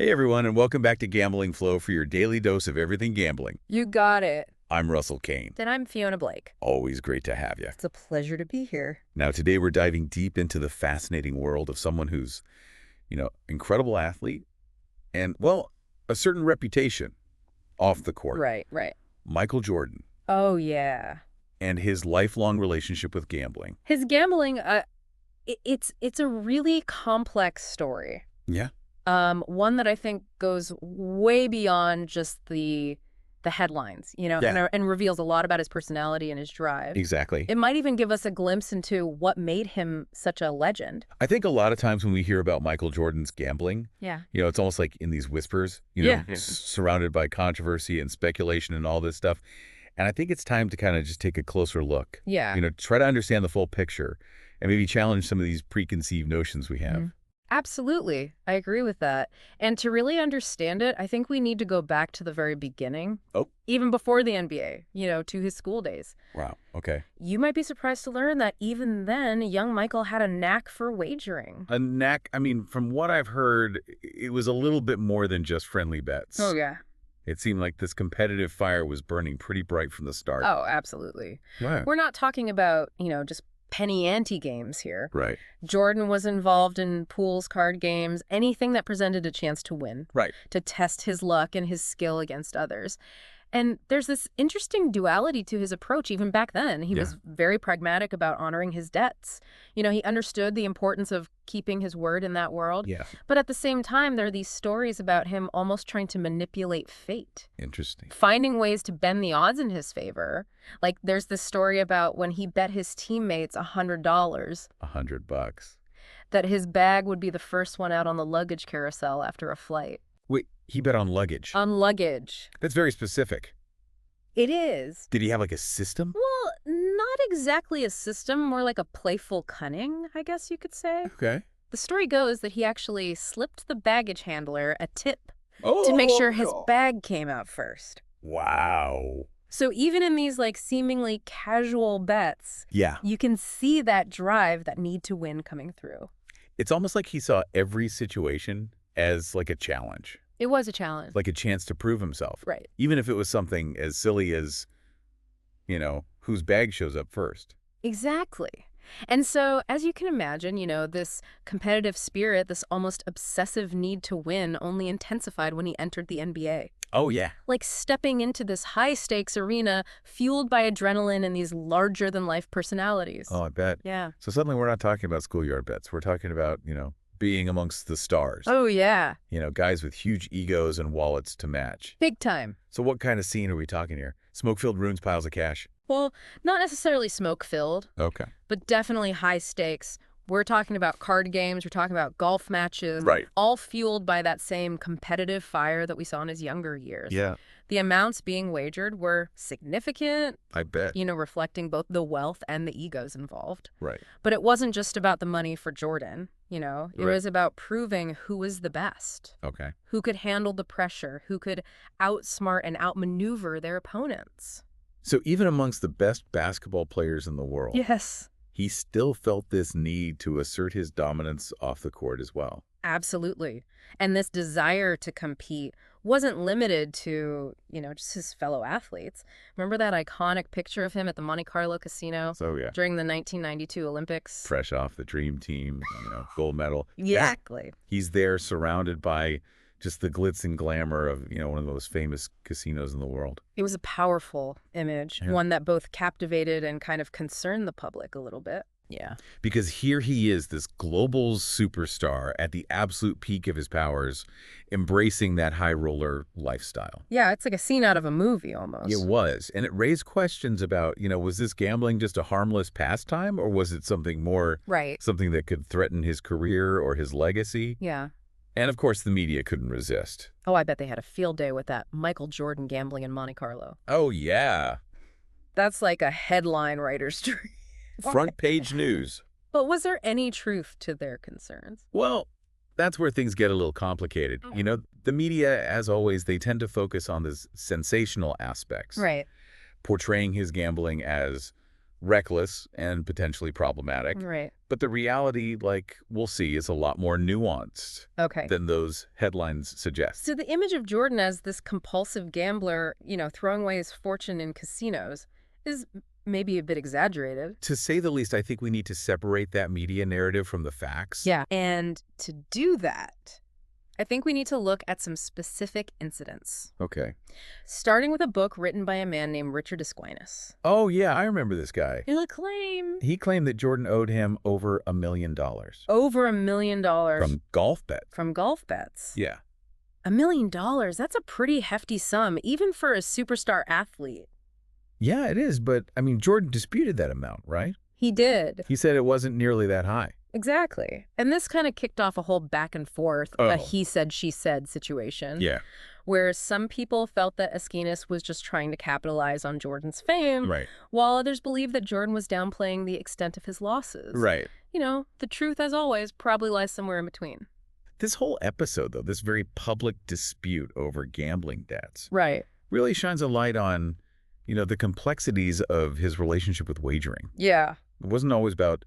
Hey everyone, and welcome back to Gambling Flow for your daily dose of everything gambling. You got it. I'm Russell Kane. Then I'm Fiona Blake. Always great to have you. It's a pleasure to be here. Now today we're diving deep into the fascinating world of someone who's, incredible athlete and, well, a certain reputation off the court. Right. Michael Jordan Oh, yeah. and his lifelong relationship with gambling. His gambling, it's a really complex story. Yeah. One that I think goes way beyond just the headlines, and reveals a lot about his personality and his drive. Exactly. It might even give us a glimpse into what made him such a legend. I think a lot of times when we hear about Michael Jordan's gambling, Yeah. it's almost like in these whispers, Yeah. surrounded by controversy and speculation and all this stuff. And I think it's time to kind of just take a closer look. Yeah. Try to understand the full picture and maybe challenge some of these preconceived notions we have. Mm-hmm. Absolutely. I agree with that. And to really understand it, I think we need to go back to the very beginning. Oh. Even before the NBA, to his school days. Wow. Okay. You might be surprised to learn that even then, young Michael had a knack for wagering. A knack, from what I've heard, it was a little bit more than just friendly bets. Oh, yeah. It seemed like this competitive fire was burning pretty bright from the start. Oh, absolutely. Right. We're not talking about, just penny ante games here. Right. Jordan was involved in pools, card games, anything that presented a chance to win. Right. To test his luck and his skill against others. And there's this interesting duality to his approach even back then. He was very pragmatic about honoring his debts. He understood the importance of keeping his word in that world. Yeah. But at the same time, there are these stories about him almost trying to manipulate fate. Interesting. Finding ways to bend the odds in his favor. Like there's this story about when he bet his teammates $100. $100. That his bag would be the first one out on the luggage carousel after a flight. Wait, he bet on luggage. On luggage. That's very specific. It is. Did he have like a system? Well, not exactly a system, more like a playful cunning, I guess you could say. Okay. The story goes that he actually slipped the baggage handler a tip to make sure his bag came out first. Wow. So even in these seemingly casual bets, you can see that drive, that need to win coming through. It's almost like he saw every situation as like a challenge. It was a challenge. Like a chance to prove himself. Right. Even if it was something as silly as, whose bag shows up first. Exactly. And so, as you can imagine, this competitive spirit, this almost obsessive need to win only intensified when he entered the NBA. Oh, yeah. Like stepping into this high-stakes arena fueled by adrenaline and these larger-than-life personalities. Oh, I bet. Yeah. So suddenly we're not talking about schoolyard bets. We're talking about, being amongst the stars. Oh, yeah. Guys with huge egos and wallets to match. Big time. So what kind of scene are we talking here? Smoke-filled rooms, piles of cash? Well, not necessarily smoke-filled. Okay. But definitely high stakes. We're talking about card games. We're talking about golf matches. Right. All fueled by that same competitive fire that we saw in his younger years. Yeah. The amounts being wagered were significant. I bet. Reflecting both the wealth and the egos involved. Right. But it wasn't just about the money for Jordan. It Right. was about proving who was the best. Okay. Who could handle the pressure, who could outsmart and outmaneuver their opponents. So even amongst the best basketball players in the world, Yes. he still felt this need to assert his dominance off the court as well. Absolutely. And this desire to compete wasn't limited to, just his fellow athletes. Remember that iconic picture of him at the Monte Carlo casino So, yeah. during the 1992 Olympics? Fresh off the dream team, gold medal. Exactly. Yeah. He's there surrounded by just the glitz and glamour of, one of the most famous casinos in the world. It was a powerful image, one that both captivated and kind of concerned the public a little bit. Yeah. Because here he is, this global superstar at the absolute peak of his powers, embracing that high roller lifestyle. Yeah, it's like a scene out of a movie almost. It was. And it raised questions about, was this gambling just a harmless pastime, or was it something more, right, something that could threaten his career or his legacy? Yeah. And of course, the media couldn't resist. Oh, I bet they had a field day with that Michael Jordan gambling in Monte Carlo. Oh, yeah. That's like a headline writer's dream. Front page news. But was there any truth to their concerns? Well, that's where things get a little complicated. The media, as always, they tend to focus on the sensational aspects. Right. Portraying his gambling as reckless and potentially problematic. Right. But the reality, like we'll see, is a lot more nuanced Okay. than those headlines suggest. So the image of Jordan as this compulsive gambler, throwing away his fortune in casinos is maybe a bit exaggerated. To say the least, I think we need to separate that media narrative from the facts. Yeah. And to do that, I think we need to look at some specific incidents. Okay. Starting with a book written by a man named Richard Aquinas. Oh, yeah, I remember this guy. He'll claim He claimed that Jordan owed him over $1 million. over $1 million From golf bets. from golf bets. Yeah. $1 million, that's a pretty hefty sum, even for a superstar athlete. Yeah, it is. But, I mean, Jordan disputed that amount, right? He did. He said it wasn't nearly that high. Exactly. And this kind of kicked off a whole back and forth, Oh. a he said, she said situation. Yeah. Where some people felt that Aquinas was just trying to capitalize on Jordan's fame, Right. while others believed that Jordan was downplaying the extent of his losses. Right. The truth, as always, probably lies somewhere in between. This whole episode, though, this very public dispute over gambling debts, Right. really shines a light on, the complexities of his relationship with wagering. Yeah. It wasn't always about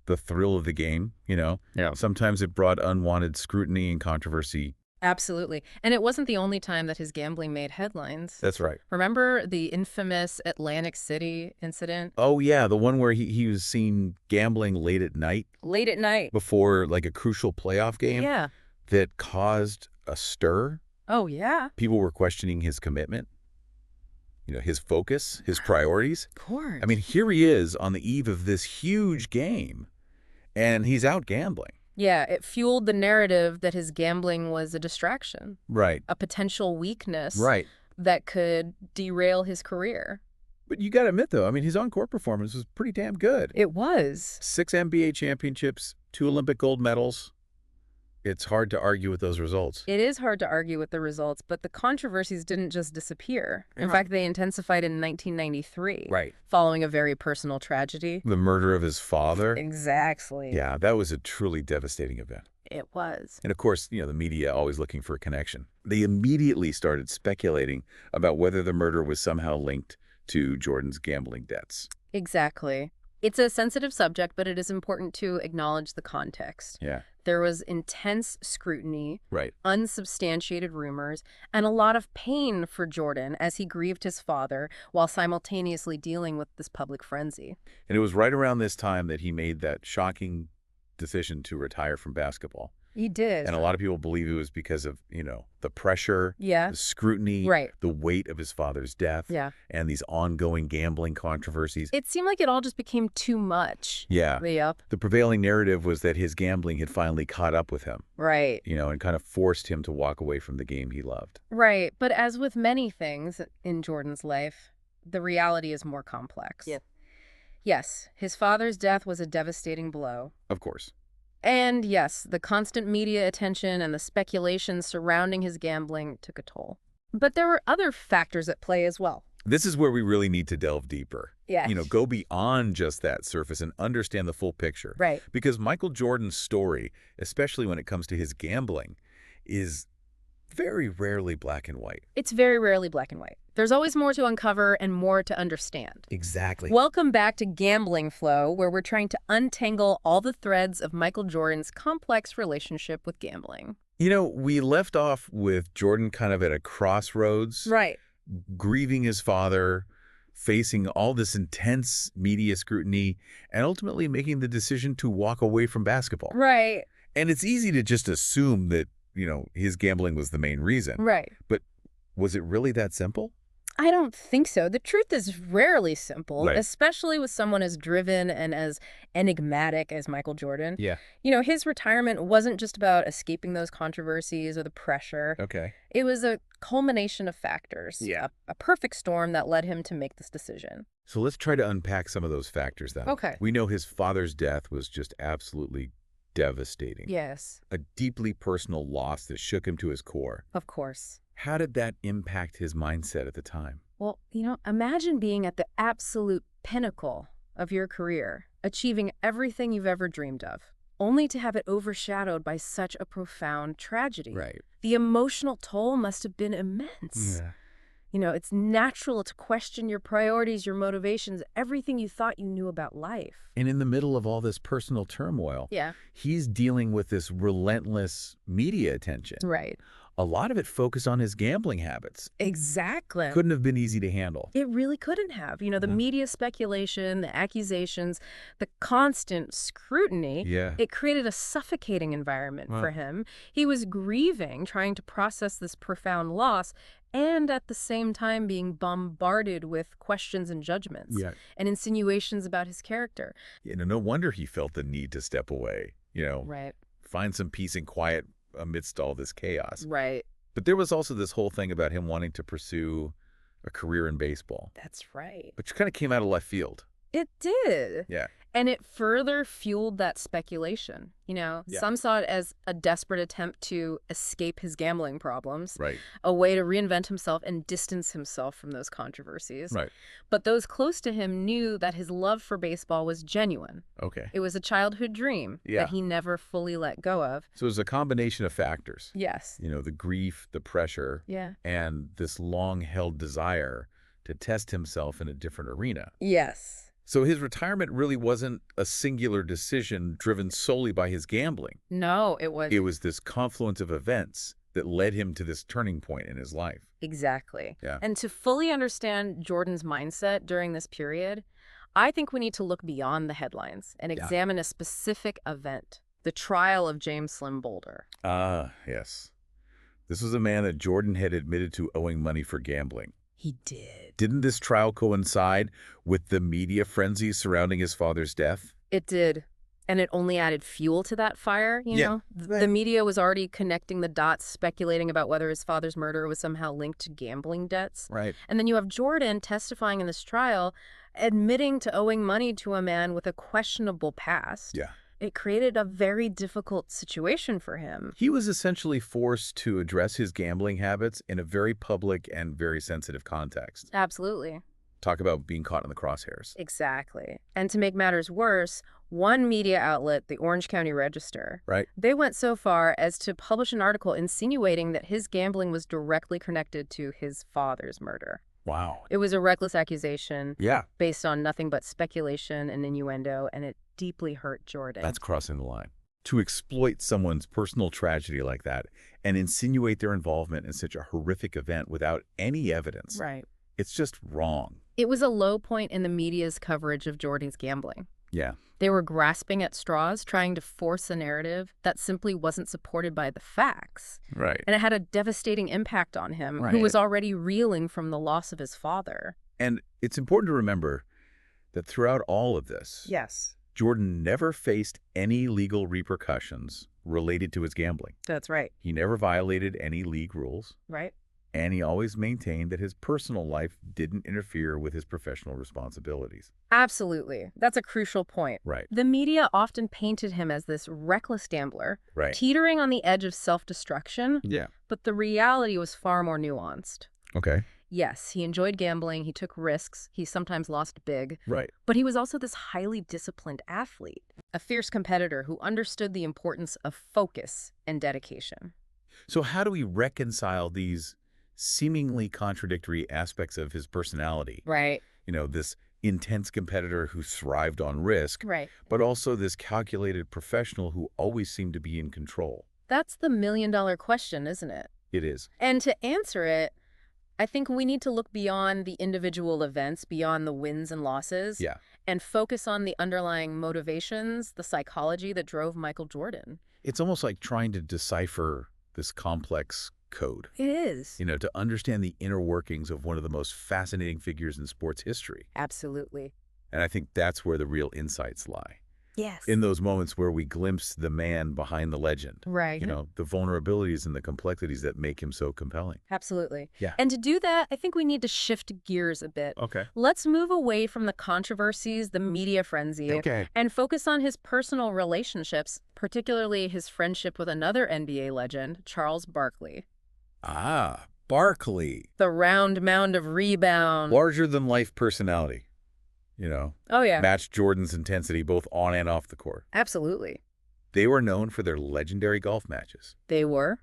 the thrill of the game, Yeah. Sometimes it brought unwanted scrutiny and controversy. Absolutely. And it wasn't the only time that his gambling made headlines. That's right. Remember the infamous Atlantic City incident? Oh, yeah, the one where he was seen gambling late at night Late at night. before, like, a crucial playoff game Yeah. that caused a stir. Oh, yeah. People were questioning his commitment, his focus, his priorities. Of course. I mean, here he is on the eve of this huge game, and he's out gambling. Yeah, it fueled the narrative that his gambling was a distraction, Right. a potential weakness Right. that could derail his career. But you got to admit, though, I mean, his on-court performance was pretty damn good. It was. 6 NBA championships, 2 Olympic gold medals. It's hard to argue with those results. It is hard to argue with the results, but the controversies didn't just disappear. In Yeah. fact, they intensified in 1993. Right. Following a very personal tragedy. The murder of his father. Exactly. Yeah, that was a truly devastating event. It was. And of course, the media always looking for a connection. They immediately started speculating about whether the murder was somehow linked to Jordan's gambling debts. Exactly. It's a sensitive subject, but it is important to acknowledge the context. Yeah. There was intense scrutiny, Right. unsubstantiated rumors, and a lot of pain for Jordan as he grieved his father while simultaneously dealing with this public frenzy. And it was right around this time that he made that shocking decision to retire from basketball. He did. And a lot of people believe it was because of, the pressure, Yeah. the scrutiny, Right. the weight of his father's death, Yeah. and these ongoing gambling controversies. It seemed like it all just became too much. Yeah. Yep. The prevailing narrative was that his gambling had finally caught up with him, Right. and kind of forced him to walk away from the game he loved. Right. But as with many things in Jordan's life, the reality is more complex. Yeah. Yes, his father's death was a devastating blow. Of course. And yes, the constant media attention and the speculation surrounding his gambling took a toll. But there were other factors at play as well. This is where we really need to delve deeper. Yeah. Go beyond just that surface and understand the full picture. Right. Because Michael Jordan's story, especially when it comes to his gambling, is very rarely black and white. It's very rarely black and white. There's always more to uncover and more to understand. Exactly. Welcome back to Gambling Flow, where we're trying to untangle all the threads of Michael Jordan's complex relationship with gambling. We left off with Jordan kind of at a crossroads, Right. grieving his father, facing all this intense media scrutiny, and ultimately making the decision to walk away from basketball. Right. And it's easy to just assume that, his gambling was the main reason. Right. But was it really that simple? I don't think so. The truth is rarely simple, Right. especially with someone as driven and as enigmatic as Michael Jordan. Yeah. His retirement wasn't just about escaping those controversies or the pressure. Okay. It was a culmination of factors. Yeah. A perfect storm that led him to make this decision. So let's try to unpack some of those factors then. Okay. We know his father's death was just absolutely devastating. Yes, A deeply personal loss that shook him to his core. of course. How did that impact his mindset at the time? Well, imagine being at the absolute pinnacle of your career, achieving everything you've ever dreamed of, only to have it overshadowed by such a profound tragedy. Right. The emotional toll must have been immense. Yeah. It's natural to question your priorities, your motivations, everything you thought you knew about life. And in the middle of all this personal turmoil, Yeah. he's dealing with this relentless media attention. Right. A lot of it focused on his gambling habits. Exactly. Couldn't have been easy to handle. It really couldn't have. The media speculation, the accusations, the constant scrutiny, Yeah. it created a suffocating environment for him. He was grieving, trying to process this profound loss, and at the same time being bombarded with questions and judgments Yeah. and insinuations about his character. No wonder he felt the need to step away, Right. find some peace and quiet amidst all this chaos. Right. But there was also this whole thing about him wanting to pursue a career in baseball, That's right. which kind of came out of left field. It did. Yeah. And it further fueled that speculation. Some saw it as a desperate attempt to escape his gambling problems, Right. a way to reinvent himself and distance himself from those controversies. Right. But those close to him knew that his love for baseball was genuine. Okay. It was a childhood dream that he never fully let go of. So it was a combination of factors. Yes. The grief, the pressure, Yeah. and this long-held desire to test himself in a different arena. Yes. So his retirement really wasn't a singular decision driven solely by his gambling. No, it was. It was this confluence of events that led him to this turning point in his life. Exactly. Yeah. And to fully understand Jordan's mindset during this period, I think we need to look beyond the headlines and examine a specific event, the trial of James Slim Boulder. Ah, yes. This was a man that Jordan had admitted to owing money for gambling. He did. Didn't this trial coincide with the media frenzy surrounding his father's death? It did. And it only added fuel to that fire, you know? Right. The media was already connecting the dots, speculating about whether his father's murder was somehow linked to gambling debts. Right. And then you have Jordan testifying in this trial, admitting to owing money to a man with a questionable past. Yeah. It created a very difficult situation for him. He was essentially forced to address his gambling habits in a very public and very sensitive context. Absolutely. Talk about being caught in the crosshairs. Exactly. And to make matters worse, one media outlet, the Orange County Register, Right. they went so far as to publish an article insinuating that his gambling was directly connected to his father's murder. Wow. It was a reckless accusation Yeah. based on nothing but speculation and innuendo, and it deeply hurt Jordan. That's crossing the line. To exploit someone's personal tragedy like that and insinuate their involvement in such a horrific event without any evidence. Right. It's just wrong. It was a low point in the media's coverage of Jordan's gambling. Yeah. They were grasping at straws, trying to force a narrative that simply wasn't supported by the facts. Right. And it had a devastating impact on him, Right. who was already reeling from the loss of his father. And it's important to remember that throughout all of this, Yes. Jordan never faced any legal repercussions related to his gambling. That's right. He never violated any league rules, Right? and he always maintained that his personal life didn't interfere with his professional responsibilities. Absolutely. That's a crucial point. Right. The media often painted him as this reckless gambler, Right. teetering on the edge of self-destruction, Yeah. but the reality was far more nuanced. Okay. Yes, he enjoyed gambling, he took risks, he sometimes lost big, Right. but he was also this highly disciplined athlete, a fierce competitor who understood the importance of focus and dedication. So how do we reconcile these seemingly contradictory aspects of his personality? Right. This intense competitor who thrived on risk, Right. but also this calculated professional who always seemed to be in control. That's the million-dollar question, isn't it? It is. And to answer it, I think we need to look beyond the individual events, beyond the wins and losses, Yeah. and focus on the underlying motivations, the psychology that drove Michael Jordan. It's almost like trying to decipher this complex code, It is. to understand the inner workings of one of the most fascinating figures in sports history. Absolutely. And I think that's where the real insights lie. Yes. In those moments where we glimpse the man behind the legend. Right. The vulnerabilities and the complexities that make him so compelling. Absolutely. Yeah. And to do that, I think we need to shift gears a bit. Okay. Let's move away from the controversies, the media frenzy, Okay. and focus on his personal relationships, particularly his friendship with another NBA legend, Charles Barkley. Ah, Barkley. The round mound of rebound. Larger-than-life personality. Oh, yeah. Matched Jordan's intensity both on and off the court. Absolutely. They were known for their legendary golf matches. They were.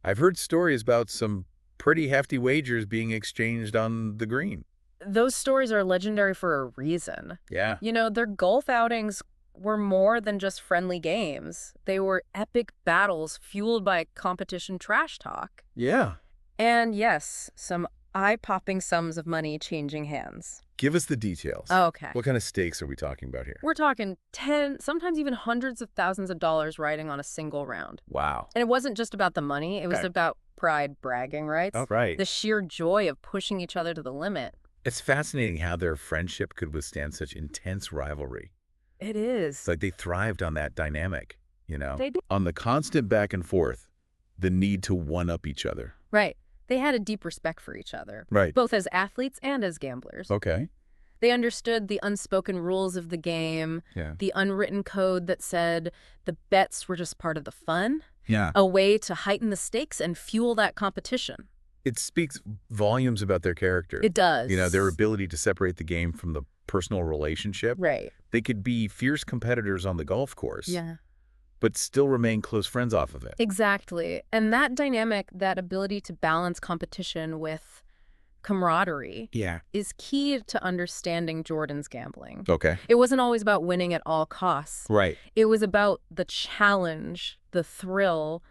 I've heard stories about some pretty hefty wagers being exchanged on the green. Those stories are legendary for a reason. Yeah. You know, their golf outings were more than just friendly games. They were epic battles fueled by competition trash talk. Yeah. And yes, some eye-popping sums of money changing hands. Give us the details. Okay. What kind of stakes are we talking about here? We're talking 10, sometimes even hundreds of thousands of dollars riding on a single round. Wow. And it wasn't just about the money. It was about pride, bragging rights. Oh, right. The sheer joy of pushing each other to the limit. It's fascinating how their friendship could withstand such intense rivalry. It is. It's like they thrived on that dynamic, you know? They did. On the constant back and forth, the need to one-up each other. Right. They had a deep respect for each other. Right. Both as athletes and as gamblers. Okay. They understood the unspoken rules of the game, the unwritten code that said the bets were just part of the fun, a way to heighten the stakes and fuel that competition. It speaks volumes about their character. It does. You know, their ability to separate the game from the personal relationship. Right. They could be fierce competitors on the golf course, Yeah. but still remain close friends off of it. Exactly. And that dynamic, that ability to balance competition with camaraderie is key to understanding Jordan's gambling. Okay. It wasn't always about winning at all costs. Right. It was about the challenge, the thrill,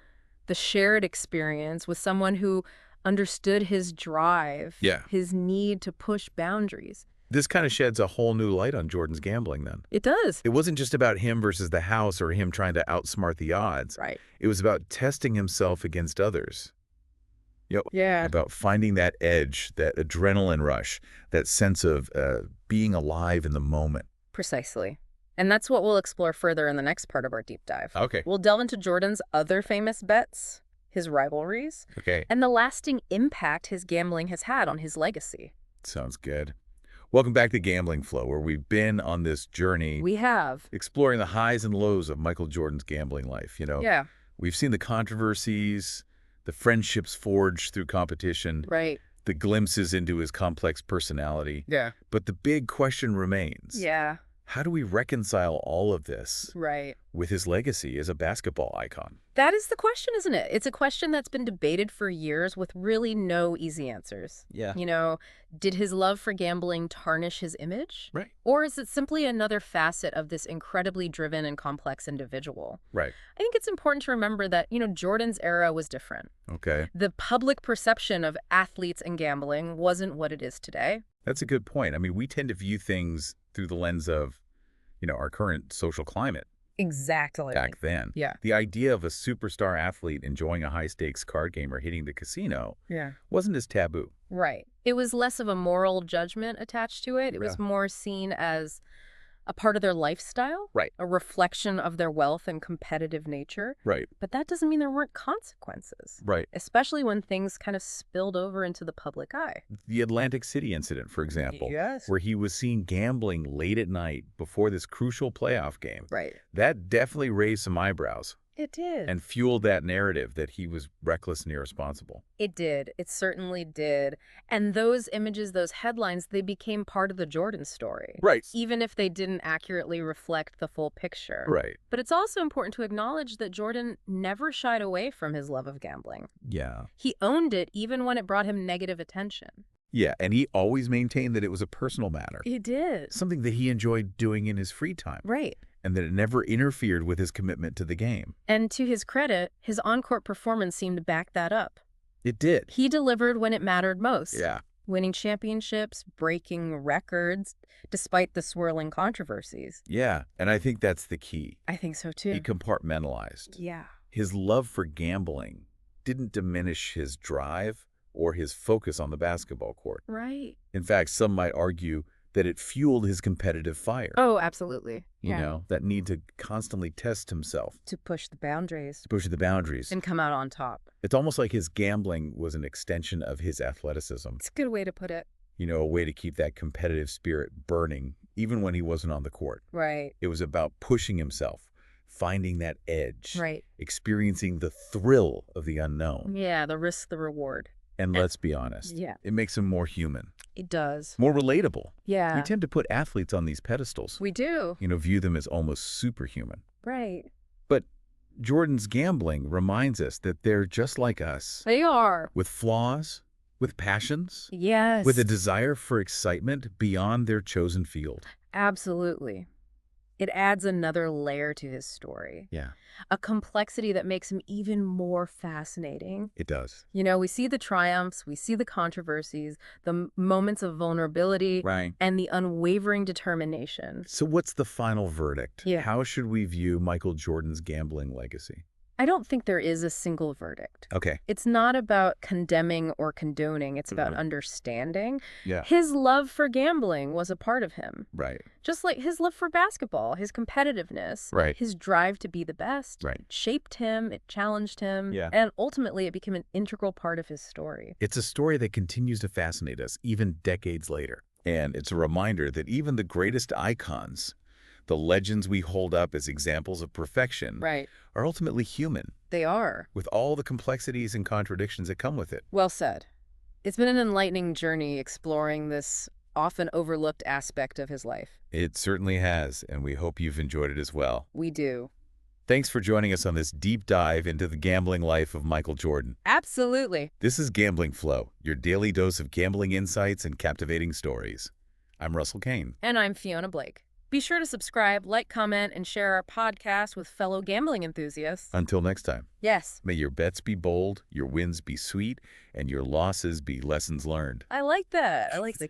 the shared experience with someone who understood his drive, his need to push boundaries. This kind of sheds a whole new light on Jordan's gambling then. It does. It wasn't just about him versus the house or him trying to outsmart the odds. Right. It was about testing himself against others. Yeah. About finding that edge, that adrenaline rush, that sense of being alive in the moment. Precisely. And that's what we'll explore further in the next part of our deep dive. Okay. We'll delve into Jordan's other famous bets, his rivalries, and the lasting impact his gambling has had on his legacy. Sounds good. Welcome back to Gambling Flow, where we've been on this journey. We have. Exploring the highs and lows of Michael Jordan's gambling life, you know. Yeah. We've seen the controversies, the friendships forged through competition. Right. The glimpses into his complex personality. Yeah. But the big question remains. Yeah. How do we reconcile all of this with his legacy as a basketball icon? That is the question, isn't it? It's a question that's been debated for years with really no easy answers. Yeah. You know, did his love for gambling tarnish his image? Right. Or is it simply another facet of this incredibly driven and complex individual? Right. I think it's important to remember that, you know, Jordan's era was different. Okay. The public perception of athletes and gambling wasn't what it is today. That's a good point. I mean, we tend to view things through the lens of, you know, our current social climate. Exactly. Back then. Yeah. The idea of a superstar athlete enjoying a high-stakes card game or hitting the casino wasn't as taboo. Right. It was less of a moral judgment attached to it. It was more seen as a part of their lifestyle. Right. A reflection of their wealth and competitive nature. Right. But that doesn't mean there weren't consequences. Right. Especially when things kind of spilled over into the public eye. The Atlantic City incident, for example. Yes. Where he was seen gambling late at night before this crucial playoff game. Right. That definitely raised some eyebrows. It did. And fueled that narrative that he was reckless and irresponsible. It did. It certainly did. And those images, those headlines, they became part of the Jordan story. Right. Even if they didn't accurately reflect the full picture. Right. But it's also important to acknowledge that Jordan never shied away from his love of gambling. Yeah. He owned it even when it brought him negative attention. Yeah, and he always maintained that it was a personal matter. He did. Something that he enjoyed doing in his free time. Right. And that it never interfered with his commitment to the game. And to his credit, his on-court performance seemed to back that up. It did. He delivered when it mattered most. Yeah. Winning championships, breaking records, despite the swirling controversies. Yeah, and I think that's the key. I think so too. He compartmentalized. Yeah. His love for gambling didn't diminish his drive or his focus on the basketball court. Right. In fact, some might argue that it fueled his competitive fire. Oh, absolutely. You know, that need to constantly test himself. To push the boundaries. To push the boundaries. And come out on top. It's almost like his gambling was an extension of his athleticism. It's a good way to put it. You know, a way to keep that competitive spirit burning, even when he wasn't on the court. Right. It was about pushing himself, finding that edge. Right. Experiencing the thrill of the unknown. Yeah, the risk, the reward. And let's be honest. Yeah. It makes him more human. It does. More relatable. Yeah. We tend to put athletes on these pedestals. We do. You know, view them as almost superhuman. Right. But Jordan's gambling reminds us that they're just like us. They are. With flaws, with passions, with Yes, a desire for excitement beyond their chosen field. absolutely. It adds another layer to his story, Yeah, a complexity that makes him even more fascinating. it does. We see the triumphs, we see the controversies, the moments of vulnerability, Right. and the unwavering determination. So what's the final verdict? Yeah. How should we view Michael Jordan's gambling legacy? I don't think there is a single verdict. Okay. It's not about condemning or condoning, it's about Mhm. understanding. Yeah. His love for gambling was a part of him. Right. Just like his love for basketball, his competitiveness, Right. his drive to be the best, Right. it shaped him, it challenged him, Yeah. and ultimately it became an integral part of his story. It's a story that continues to fascinate us even decades later. And it's a reminder that even the greatest icons, the legends we hold up as examples of perfection, Right. are ultimately human, They are. with all the complexities and contradictions that come with it. Well said. It's been an enlightening journey exploring this often overlooked aspect of his life. It certainly has, and we hope you've enjoyed it as well. We do. Thanks for joining us on this deep dive into the gambling life of Michael Jordan. Absolutely. This is Gambling Flow, your daily dose of gambling insights and captivating stories. I'm Russell Kane. And I'm Fiona Blake. Be sure to subscribe, like, comment, and share our podcast with fellow gambling enthusiasts. Until next time, Yes, may your bets be bold, your wins be sweet, and your losses be lessons learned. I like that. I like the